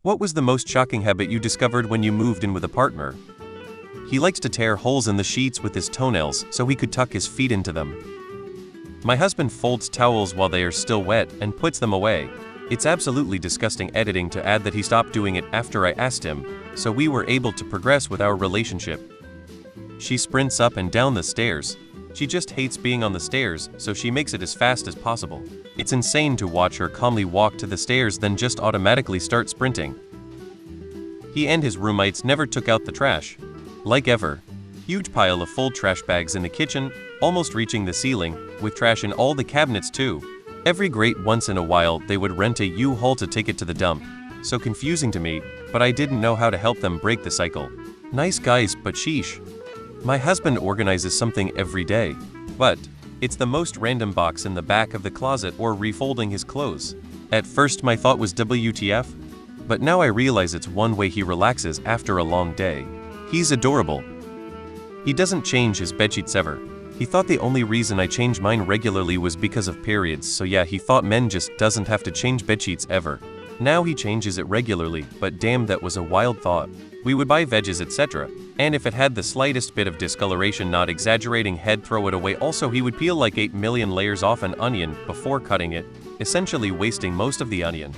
What was the most shocking habit you discovered when you moved in with a partner? He likes to tear holes in the sheets with his toenails so he could tuck his feet into them. My husband folds towels while they are still wet and puts them away. It's absolutely disgusting editing to add that he stopped doing it after I asked him, so we were able to progress with our relationship. She sprints up and down the stairs. She just hates being on the stairs, so she makes it as fast as possible. It's insane to watch her calmly walk to the stairs then just automatically start sprinting. He and his roommates never took out the trash. Like ever. Huge pile of full trash bags in the kitchen, almost reaching the ceiling, with trash in all the cabinets too. Every great once in a while they would rent a U-Haul to take it to the dump. So confusing to me, but I didn't know how to help them break the cycle. Nice guys, but sheesh. My husband organizes something every day, but it's the most random box in the back of the closet or refolding his clothes. At first my thought was WTF, but now I realize it's one way he relaxes after a long day. He's adorable. He doesn't change his bedsheets ever. He thought the only reason I change mine regularly was because of periods, so yeah, he thought men just doesn't have to change bedsheets ever. Now he changes it regularly, but damn, that was a wild thought. We would buy veggies, etc., and if it had the slightest bit of discoloration, not exaggerating, he'd throw it away. Also, he would peel like 8 million layers off an onion before cutting it, essentially wasting most of the onion.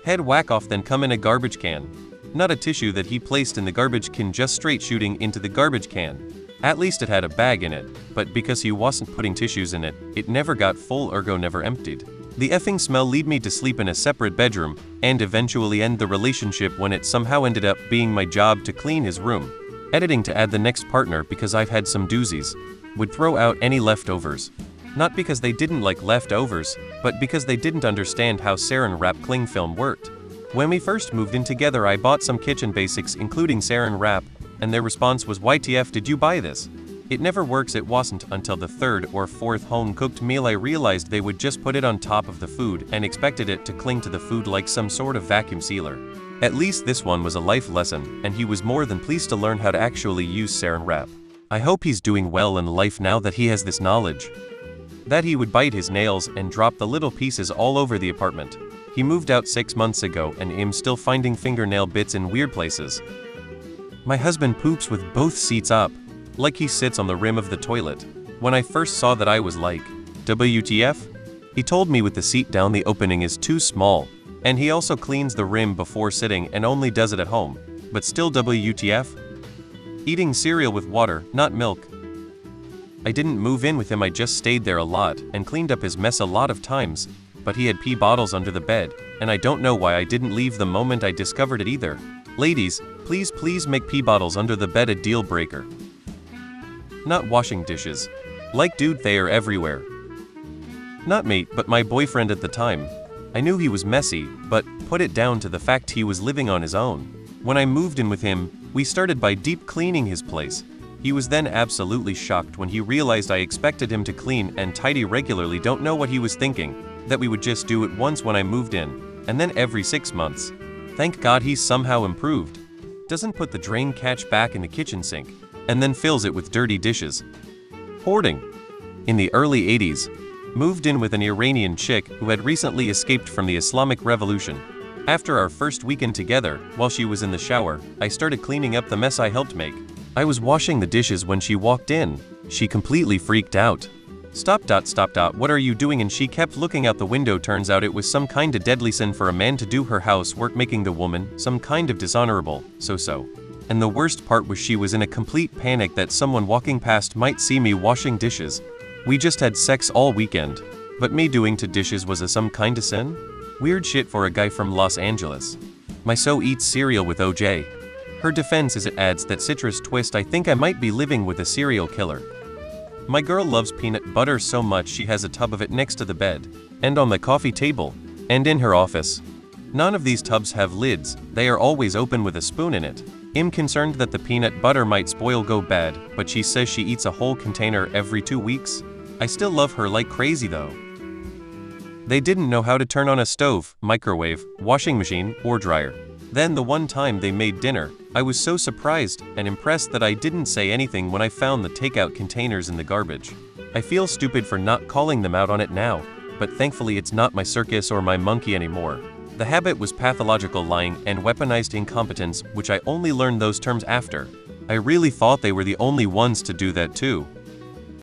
He'd whack off, then come in a garbage can. Not a tissue that he placed in the garbage can, just straight shooting into the garbage can. At least it had a bag in it, but because he wasn't putting tissues in it, it never got full, ergo never emptied. The effing smell lead me to sleep in a separate bedroom, and eventually end the relationship when it somehow ended up being my job to clean his room. Editing to add the next partner because I've had some doozies. Would throw out any leftovers. Not because they didn't like leftovers, but because they didn't understand how saran wrap cling film worked. When we first moved in together, I bought some kitchen basics including saran wrap, and their response was, "YTF, did you buy this?" It never works. It wasn't until the third or fourth home-cooked meal I realized they would just put it on top of the food and expected it to cling to the food like some sort of vacuum sealer. At least this one was a life lesson, and he was more than pleased to learn how to actually use saran wrap. I hope he's doing well in life now that he has this knowledge. That he would bite his nails and drop the little pieces all over the apartment. He moved out 6 months ago and I'm still finding fingernail bits in weird places. My husband poops with both seats up, like he sits on the rim of the toilet. When I first saw that, I was like, WTF? He told me with the seat down the opening is too small, and he also cleans the rim before sitting and only does it at home. But still WTF? Eating cereal with water, not milk. I didn't move in with him, I just stayed there a lot and cleaned up his mess a lot of times, but he had pee bottles under the bed, and I don't know why I didn't leave the moment I discovered it either. Ladies, please make pee bottles under the bed a deal breaker. Not washing dishes. Like dude, they are everywhere. Not me, but my boyfriend at the time. I knew he was messy, but put it down to the fact he was living on his own. When I moved in with him, we started by deep cleaning his place. He was then absolutely shocked when he realized I expected him to clean and tidy regularly. Don't know what he was thinking, that we would just do it once when I moved in, and then every 6 months. Thank God he's somehow improved. Doesn't put the drain catch back in the kitchen sink, and then fills it with dirty dishes. Hoarding. In the early 80s, moved in with an Iranian chick who had recently escaped from the Islamic Revolution. After our first weekend together, while she was in the shower, I started cleaning up the mess I helped make. I was washing the dishes when she walked in. She completely freaked out. Stop. What are you doing? And she kept looking out the window. Turns out it was some kind of deadly sin for a man to do her housework, making the woman some kind of dishonorable, so. And the worst part was she was in a complete panic that someone walking past might see me washing dishes. We just had sex all weekend, but me doing to dishes was a some kind of sin? Weird shit for a guy from Los Angeles. My so eats cereal with OJ. Her defense is it adds that citrus twist. I think I might be living with a serial killer. My girl loves peanut butter so much she has a tub of it next to the bed, and on the coffee table, and in her office. None of these tubs have lids, they are always open with a spoon in it. I'm concerned that the peanut butter might spoil, go bad, but she says she eats a whole container every 2 weeks. I still love her like crazy though. They didn't know how to turn on a stove, microwave, washing machine, or dryer. Then the one time they made dinner, I was so surprised and impressed that I didn't say anything when I found the takeout containers in the garbage. I feel stupid for not calling them out on it now, but thankfully it's not my circus or my monkey anymore. The habit was pathological lying and weaponized incompetence, which I only learned those terms after. I really thought they were the only ones to do that too.